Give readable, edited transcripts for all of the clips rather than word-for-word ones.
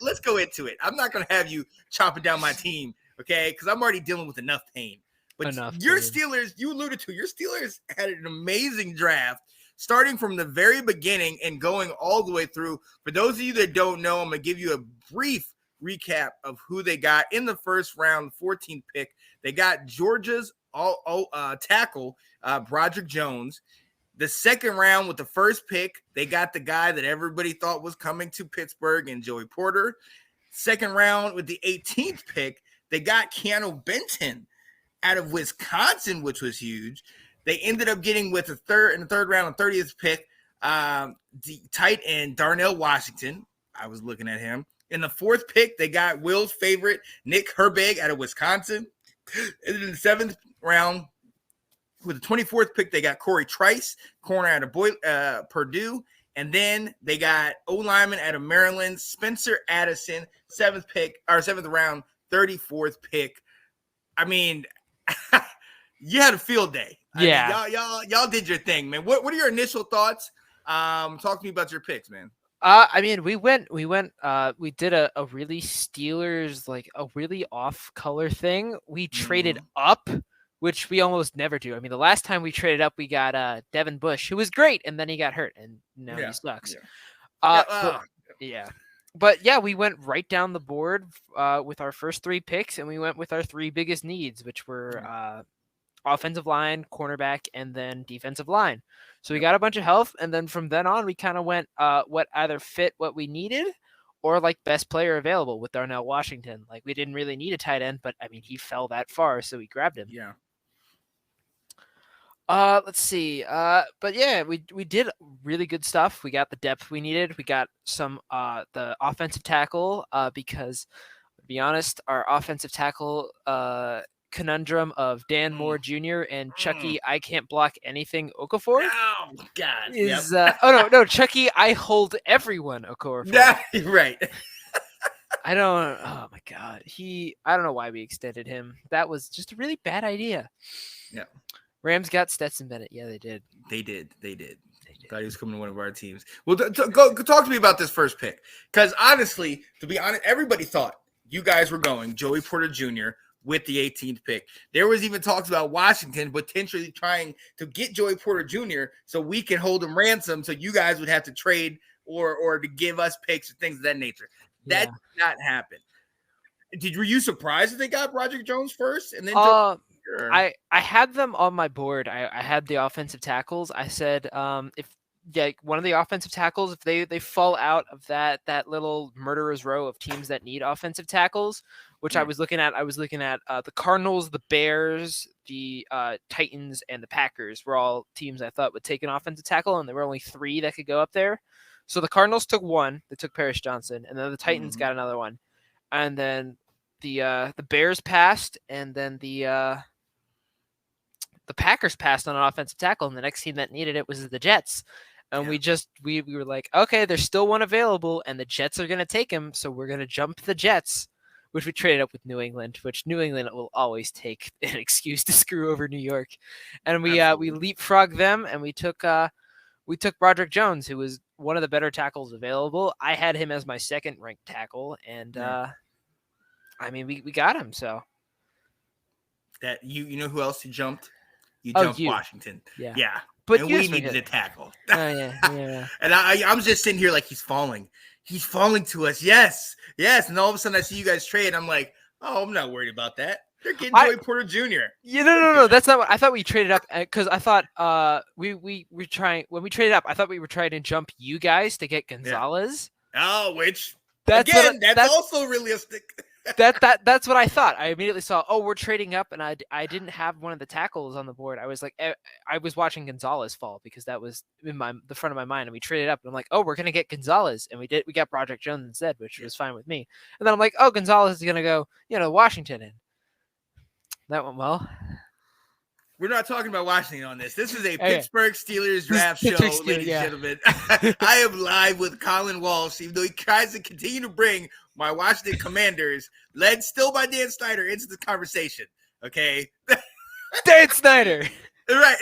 let's go into it. I'm not gonna have you chopping down my team, okay? Because I'm already dealing with enough pain. But Steelers, you alluded to, your Steelers had an amazing draft, starting from the very beginning and going all the way through. For those of you that don't know, I'm gonna give you a brief recap of who they got in the first round, 14th pick. They got Georgia's tackle, Broderick Jones. The second round with the first pick, they got the guy that everybody thought was coming to Pittsburgh and Joey Porter. Second round with the 18th pick, they got Keanu Benton out of Wisconsin, which was huge. They ended up getting with the third round, the 30th pick, the tight end Darnell Washington. I was looking at him. In the fourth pick, they got Will's favorite, Nick Herbig out of Wisconsin. And in the seventh round, with the 24th pick, they got Corey Trice, corner out of Purdue. And then they got O-lineman out of Maryland, Spencer Addison, seventh round, 34th pick. I mean, you had a field day. Yeah. I mean, y'all did your thing, man. What are your initial thoughts? Talk to me about your picks, man. I mean, we did a really Steelers, like a really off color thing. We traded up, which we almost never do. I mean, the last time we traded up, we got Devin Bush, who was great, and then he got hurt, and now he sucks. But yeah, we went right down the board with our first three picks, and we went with our three biggest needs, which were offensive line, cornerback, and then defensive line. So we got a bunch of health, and then from then on, we kind of went what either fit what we needed or like best player available with Darnell Washington. Like we didn't really need a tight end, but I mean, he fell that far, so we grabbed him. Yeah. Let's see. But yeah, we did really good stuff. We got the depth we needed. We got some the offensive tackle because to be honest, our offensive tackle conundrum of Dan Moore Jr. and Chucky I can't block anything Okafor. Oh God. Is no, Chucky I hold everyone Okafor. Yeah, right. I don't. Oh my God. I don't know why we extended him. That was just a really bad idea. Yeah. Rams got Stetson Bennett. Yeah, they did. They did. Thought he was coming to one of our teams. Well, go talk to me about this first pick. Because honestly, to be honest, everybody thought you guys were going Joey Porter Jr. with the 18th pick. There was even talks about Washington potentially trying to get Joey Porter Jr. so we can hold him ransom so you guys would have to trade or to give us picks or things of that nature. That did not happen. Were you surprised that they got Broderick Jones first and then I had them on my board. I had the offensive tackles. I said if one of the offensive tackles, if they fall out of that little murderer's row of teams that need offensive tackles, which I was looking at the Cardinals, the Bears, the Titans, and the Packers were all teams I thought would take an offensive tackle, and there were only three that could go up there. So the Cardinals took one. They took Paris Johnson, and then the Titans got another one, and then the Bears passed, and then the Packers passed on an offensive tackle, and the next team that needed it was the Jets. And we were like, okay, there's still one available, and the Jets are going to take him, so we're going to jump the Jets, which we traded up with New England, which New England will always take an excuse to screw over New York. And we leapfrogged them, and we took Broderick Jones, who was one of the better tackles available. I had him as my second-ranked tackle, and I mean, we got him, so. That you know who else you jumped? You jumped Washington. Yeah. But we needed a tackle. Yeah. And I'm just sitting here like he's falling. He's falling to us. Yes. And all of a sudden I see you guys trade. I'm like, oh, I'm not worried about that. They're getting Joey Porter Jr. Yeah, no. That's not what I thought. We traded up because I thought we were trying when we traded up. I thought we were trying to jump you guys to get Gonzalez. Yeah. Oh, which that's also realistic. That's what I thought. I immediately saw, we're trading up, and I didn't have one of the tackles on the board. I was like, I was watching Gonzalez fall because that was in the front of my mind, and we traded up, and I'm like, we're gonna get Gonzalez, and we got Broderick Jones instead, which was fine with me. And then I'm like, Gonzalez is gonna go, Washington, and that went well. We're not talking about Washington on this. This is a Pittsburgh Steelers draft show, ladies and gentlemen. I am live with Colin Walsh, even though he tries to continue to bring my Washington Commanders, led still by Dan Snyder, into the conversation. Okay? Dan Snyder! Right.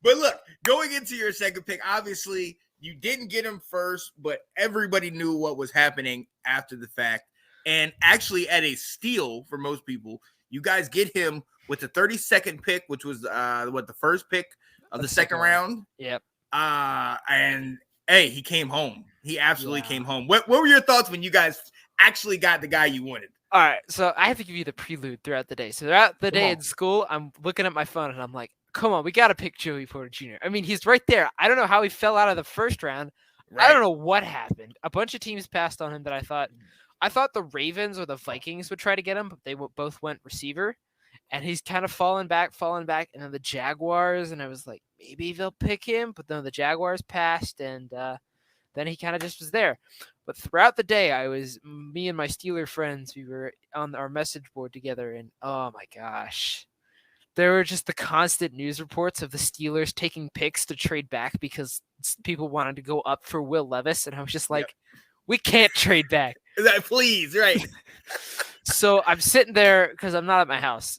But look, going into your second pick, obviously, You didn't get him first, but everybody knew what was happening after the fact. And actually, at a steal for most people, you guys get him with the 32nd pick, which was the first pick of the second round. Yep. And hey, he came home. He absolutely came home. What were your thoughts when you guys actually got the guy you wanted? All right, so I have to give you the prelude throughout the day. So throughout the day in school, I'm looking at my phone and I'm like, come on, we got to pick Joey Porter Jr. I mean, he's right there. I don't know how he fell out of the first round. Right. I don't know what happened. A bunch of teams passed on him that I thought the Ravens or the Vikings would try to get him, but they both went receiver. And he's kind of fallen back. And then the Jaguars, and I was like, maybe they'll pick him. But then the Jaguars passed, and then he kind of just was there. But throughout the day, me and my Steeler friends, we were on our message board together, and oh my gosh. There were just the constant news reports of the Steelers taking picks to trade back because people wanted to go up for Will Levis. And I was just like, we can't trade back. Please, right. So I'm sitting there because I'm not at my house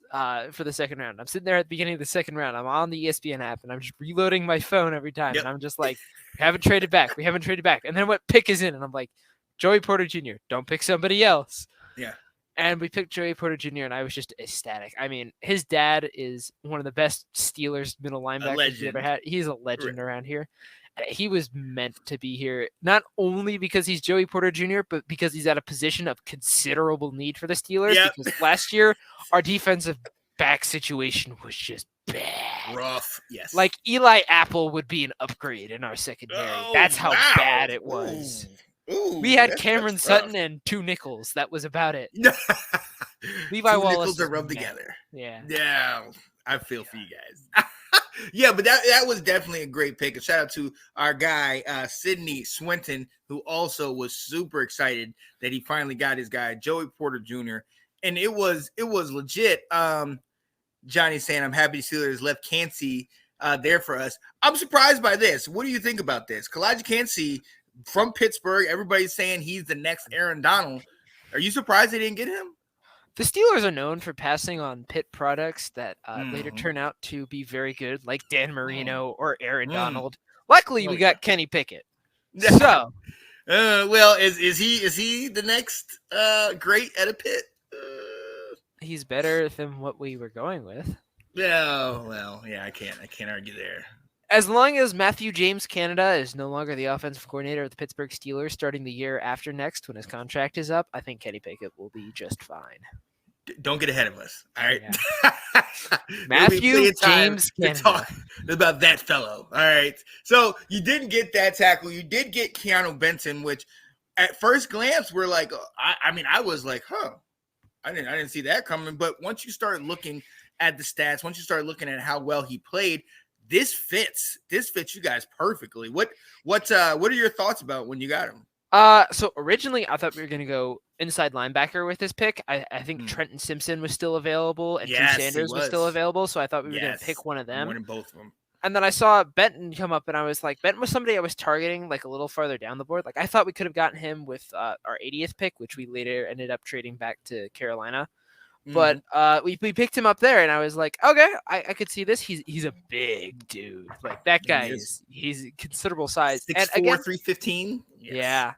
for the second round. I'm sitting there at the beginning of the second round. I'm on the ESPN app, and I'm just reloading my phone every time. And I'm just like, we haven't traded back. And then what pick is in? And I'm like, Joey Porter Jr., don't pick somebody else. Yeah. And we picked Joey Porter Jr., and I was just ecstatic. I mean, his dad is one of the best Steelers middle linebackers we ever had. He's a legend around here. He was meant to be here, not only because he's Joey Porter Jr., but because he's at a position of considerable need for the Steelers. Yep. Because last year, our defensive back situation was just bad. Rough, yes. Like Eli Apple would be an upgrade in our secondary. That's how bad it was. Ooh, we had Cameron Sutton and 2 nickels. That was about it. Levi Wallace. 2 nickels to rub together. Yeah. Yeah. I feel for you guys. Yeah, but that was definitely a great pick. A shout out to our guy, Sidney Swinton, who also was super excited that he finally got his guy, Joey Porter Jr. And it was legit. Johnny saying, I'm happy Steelers left Cansey there for us. I'm surprised by this. What do you think about this? Kalijah Cansey from Pittsburgh. Everybody's saying he's the next Aaron Donald. Are you surprised they didn't get him? The Steelers are known for passing on Pitt products that later turn out to be very good, like Dan Marino or Aaron Donald. Luckily, we got Kenny Pickett. So, well, is he the next great at a Pitt? He's better than what we were going with. Yeah, well, yeah, I can't argue there. As long as Matthew James Canada is no longer the offensive coordinator of the Pittsburgh Steelers starting the year after next when his contract is up, I think Kenny Pickett will be just fine. Don't get ahead of us, all right? Yeah. Matthew James Canada. Talk about that fellow, all right? So you didn't get that tackle. You did get Keanu Benson, which at first glance we're like, I was like, I didn't see that coming. But once you start looking at the stats, once you start looking at how well he played, this fits you guys perfectly. What are your thoughts about when you got him? So originally I thought we were going to go inside linebacker with this pick. I think Trenton Simpson was still available and Drew Sanders was still available. So I thought we were going to pick one of them. One of both of them. And then I saw Benton come up and I was like, Benton was somebody I was targeting like a little farther down the board. Like I thought we could have gotten him with our 80th pick, which we later ended up trading back to Carolina. But we picked him up there, and I was like, okay, I could see this. He's a big dude. Like that guy he's considerable size. 6'4", 315. Yes. Yeah.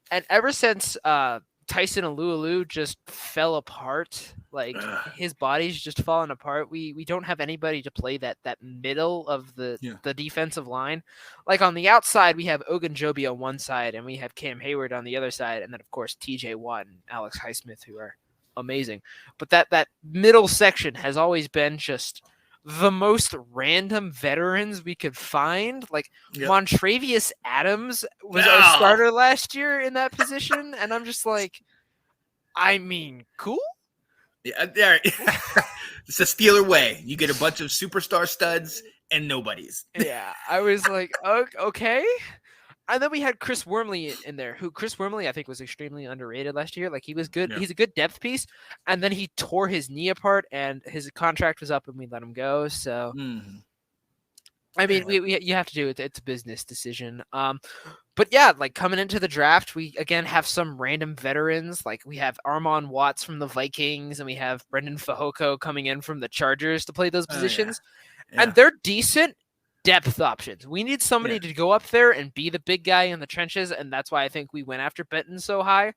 And ever since Tyson Alualu just fell apart, like his body's just fallen apart. We don't have anybody to play that middle of the defensive line. Like on the outside, we have Ogunjobi on one side, and we have Cam Hayward on the other side, and then of course TJ Watt and Alex Highsmith, who are amazing. But that middle section has always been just the most random veterans we could find. Like Montravius Adams was our starter last year in that position, and I'm just like, I mean, cool. Yeah, it's a Steeler way. You get a bunch of superstar studs and nobodies. Yeah, I was like, okay. And then we had Chris Wormley in there, who Chris Wormley I think was extremely underrated last year. Like he was good. Yeah. He's a good depth piece. And then he tore his knee apart and his contract was up and we let him go. So, I mean, you have to do it. It's a business decision. But yeah, like coming into the draft, we again have some random veterans. Like we have Armon Watts from the Vikings and we have Brendan Fehoko coming in from the Chargers to play those positions. Yeah. And they're decent. depth options. We need somebody to go up there and be the big guy in the trenches, and that's why I think we went after Benton so high.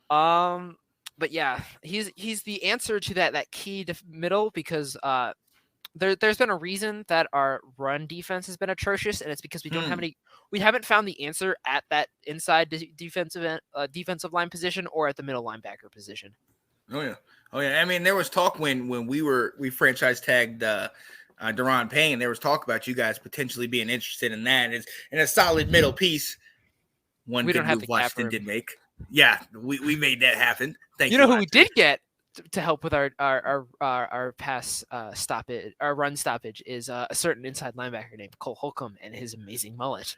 But yeah, he's the answer to that key middle because there's been a reason that our run defense has been atrocious, and it's because we don't have we haven't found the answer at that inside defensive line position or at the middle linebacker position. Oh yeah. I mean, there was talk when we franchise tagged Daron Payne. There was talk about you guys potentially being interested in that. It's in a solid middle piece. One good move Washington did make. Yeah, we made that happen. Thank you. You know who we did get to help with our pass stoppage, our run stoppage is a certain inside linebacker named Cole Holcomb and his amazing mullet.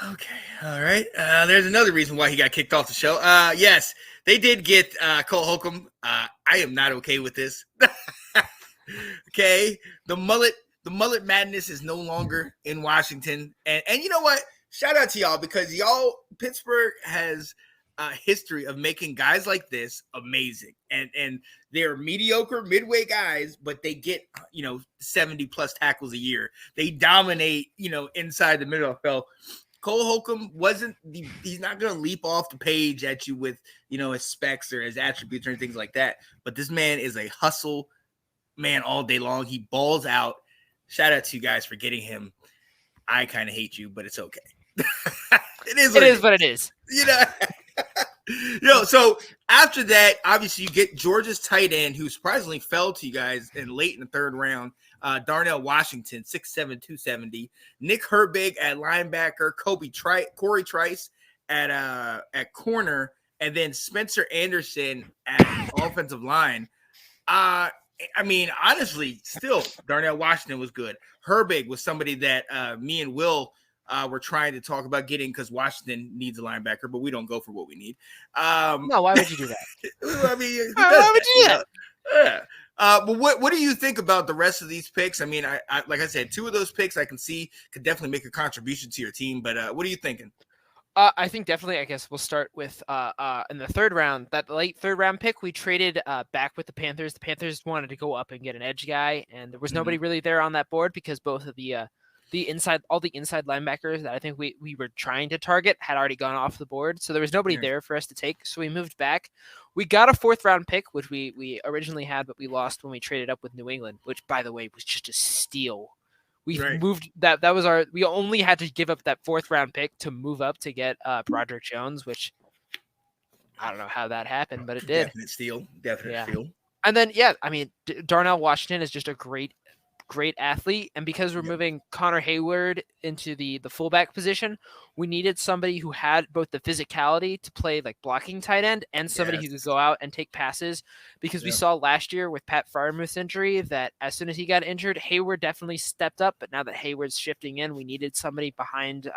Okay, all right. There's another reason why he got kicked off the show. Yes, they did get Cole Holcomb. I am not okay with this. Okay, the mullet madness is no longer in Washington, and you know what? Shout out to y'all because Pittsburgh has a history of making guys like this amazing, and they're mediocre midway guys, but they get 70 plus tackles a year. They dominate inside the middle. So Cole Holcomb he's not going to leap off the page at you with his specs or his attributes or things like that. But this man is a hustle man all day long. He balls out. Shout out to you guys for getting him. I kind of hate you, but it's okay. It is what it is. So after that, obviously you get Georgia's tight end who surprisingly fell to you guys late in the third round. Darnell Washington, 6'7", 270. Nick Herbig at linebacker, Corey Trice at corner, and then Spencer Anderson at offensive line. I mean, honestly, still Darnell Washington was good. Herbig was somebody that me and Will we're trying to talk about getting because Washington needs a linebacker, but we don't go for what we need. No, why would you do that? I mean, why would you do that? Yeah. But what do you think about the rest of these picks? I mean, I like I said, two of those picks I can see could definitely make a contribution to your team. But what are you thinking? I think definitely. I guess we'll start with in the third round. That late third round pick, we traded back with the Panthers. The Panthers wanted to go up and get an edge guy, and there was nobody really there on that board because both of the inside linebackers that I think we were trying to target had already gone off the board. So there was nobody there for us to take. So we moved back. We got a fourth round pick, which we originally had, but we lost when we traded up with New England, which by the way was just a steal. We moved that was we only had to give up that fourth round pick to move up to get Broderick Jones, which I don't know how that happened, but it did. Definite steal. Steal. And then, I mean, Darnell Washington is just a great athlete, and because we're moving Connor Hayward into the fullback position, we needed somebody who had both the physicality to play like blocking tight end and somebody who could go out and take passes, because we saw last year with Pat Freiermuth's injury that as soon as he got injured, Hayward definitely stepped up, but now that Hayward's shifting in, we needed somebody behind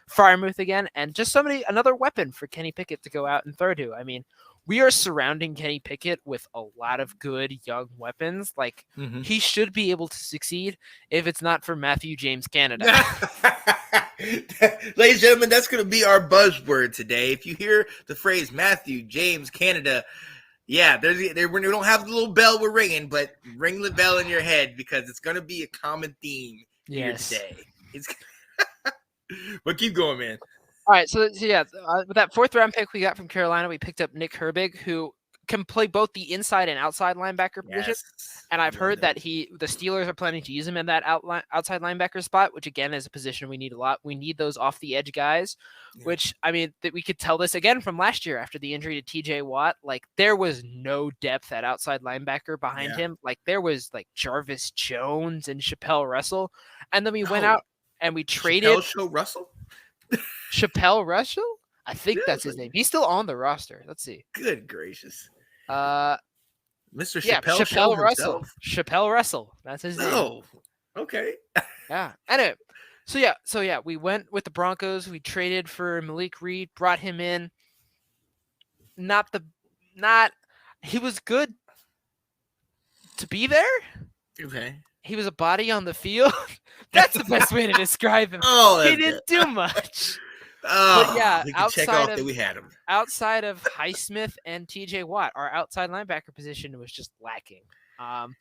Freiermuth again, and just another weapon for Kenny Pickett to go out and throw to. I mean, we are surrounding Kenny Pickett with a lot of good young weapons. Like, he should be able to succeed if it's not for Matthew James Canada. Ladies and gentlemen, that's going to be our buzzword today. If you hear the phrase Matthew James Canada, we don't have the little bell we're ringing, but ring the bell in your head because it's going to be a common theme here today. But keep going, man. All right, so with that fourth round pick we got from Carolina, we picked up Nick Herbig, who can play both the inside and outside linebacker position. And I've heard that the Steelers are planning to use him in that outside linebacker spot, which again is a position we need a lot. We need those off the edge guys, which I mean that we could tell this again from last year after the injury to TJ Watt. Like, there was no depth at outside linebacker behind him. Like, there was like Jarvis Jones and Chappelle Russell, and then we went out and we traded Chappelle Russell? I think that's his name. He's still on the roster. Let's see. Good gracious. Mr. Chappelle Russell. himself. Chappelle Russell. That's his name. Oh, okay. Yeah. Anyway, so we went with the Broncos. We traded for Malik Reed, brought him in. He was good to be there. Okay. He was a body on the field. That's the best way to describe him. He didn't do much. But yeah, outside of Highsmith and TJ Watt, our outside linebacker position was just lacking. And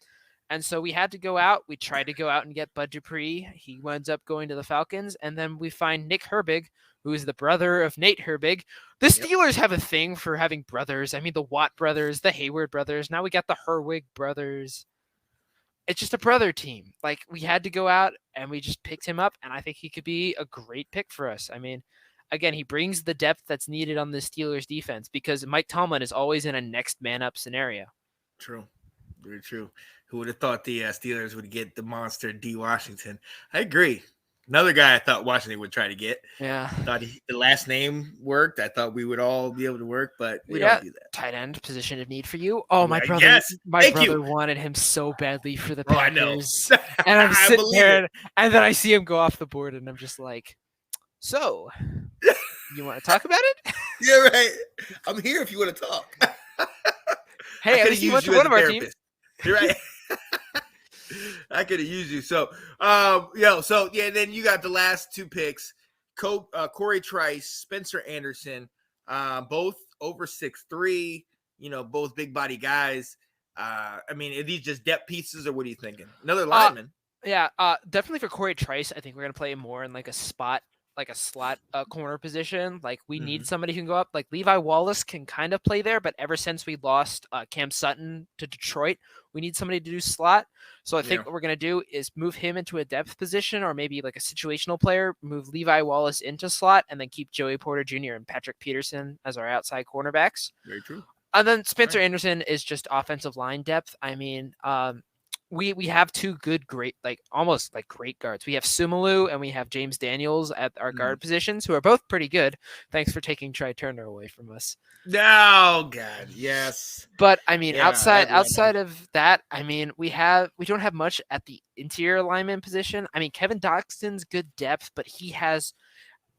And so we had to go out. We tried to go out and get Bud Dupree. He winds up going to the Falcons. And then we find Nick Herbig, who is the brother of Nate Herbig. The Steelers have a thing for having brothers. I mean, the Watt brothers, the Hayward brothers. Now we got the Herwig brothers. It's just a brother team. Like, we had to go out and we just picked him up. And I think he could be a great pick for us. I mean, again, he brings the depth that's needed on the Steelers defense because Mike Tomlin is always in a next man up scenario. True. Very true. Who would have thought the Steelers would get the monster D. Washington? I agree. Another guy I thought Washington would try to get. Yeah. Thought the last name worked. I thought we would all be able to work, but we don't do that. Tight end position of need for you. Oh, my brother. Yes. My brother wanted him so badly for the Packers. I know. And I'm sitting there, and then I see him go off the board, and I'm just like, so, you want to talk about it? Yeah, right. I'm here if you want to talk. Hey, at least you went to one of our teams. You're right. I could have used you. So, then you got the last two picks. Corey Trice, Spencer Anderson, both over 6'3", both big body guys. I mean, are these just depth pieces or what are you thinking? Another lineman. Definitely for Corey Trice, I think we're going to play more in like a slot corner position. Like, we need somebody who can go up. Like, Levi Wallace can kind of play there, but ever since we lost Cam Sutton to Detroit, we need somebody to do slot. So I think what we're going to do is move him into a depth position or maybe like a situational player, move Levi Wallace into slot, and then keep Joey Porter Jr. and Patrick Peterson as our outside cornerbacks. Very true. And then Spencer Anderson is just offensive line depth. I mean, we have two great guards. We have Sumalu and we have James Daniels at our guard positions, who are both pretty good. Thanks for taking Try Turner away from us. Oh God, yes. But I mean, outside of that, I mean, we don't have much at the interior lineman position. I mean, Kevin Doxton's good depth, but he has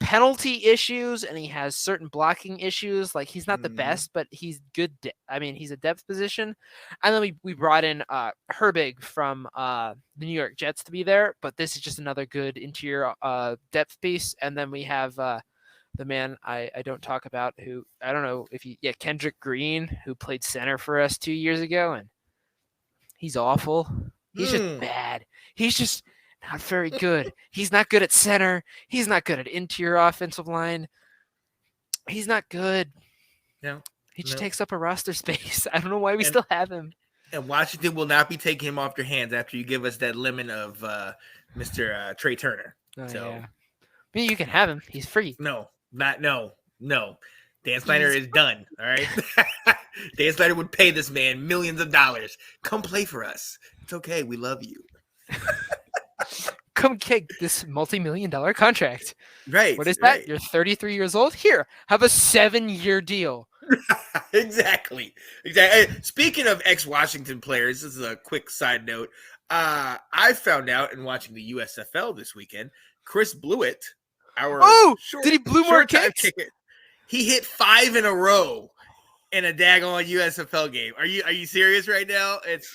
penalty issues and he has certain blocking issues. Like, he's not the best, but he's good. He's a depth position. And then we brought in Herbig from the New York Jets to be there, but this is just another good interior depth piece. And then we have the man I don't talk about, who I don't know if Kendrick Green, who played center for us 2 years ago, and he's awful. He's just bad. He's just not very good. He's not good at center. He's not good at interior offensive line. He's not good. No. He just takes up a roster space. I don't know why we still have him. And Washington will not be taking him off your hands after you give us that lemon of Mr. Trey Turner. Oh, so I mean, you can have him. He's free. No. Dan Snyder is done. All right. Dan Snyder would pay this man millions of dollars. Come play for us. It's okay. We love you. Come kick this multi-million-dollar contract. Right. What is that? Right. You're 33 years old? Here, have a 7-year deal. Exactly. Speaking of ex-Washington players, this is a quick side note. I found out in watching the USFL this weekend, Chris Blewett, did he blew more kicks? Kicker, he hit 5 in a row in a daggone USFL game. Are you serious right now? It's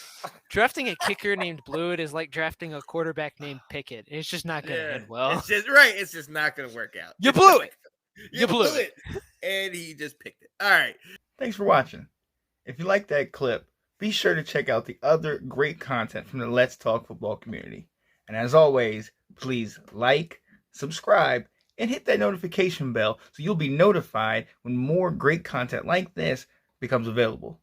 drafting a kicker named Blewett is like drafting a quarterback named Pickett. It's just not going to end well. It's just not going to work out. You blew it. You blew it. And he just picked it. All right. Thanks for watching. If you like that clip, be sure to check out the other great content from the Let's Talk Football community. And as always, please like, subscribe, and hit that notification bell so you'll be notified when more great content like this becomes available.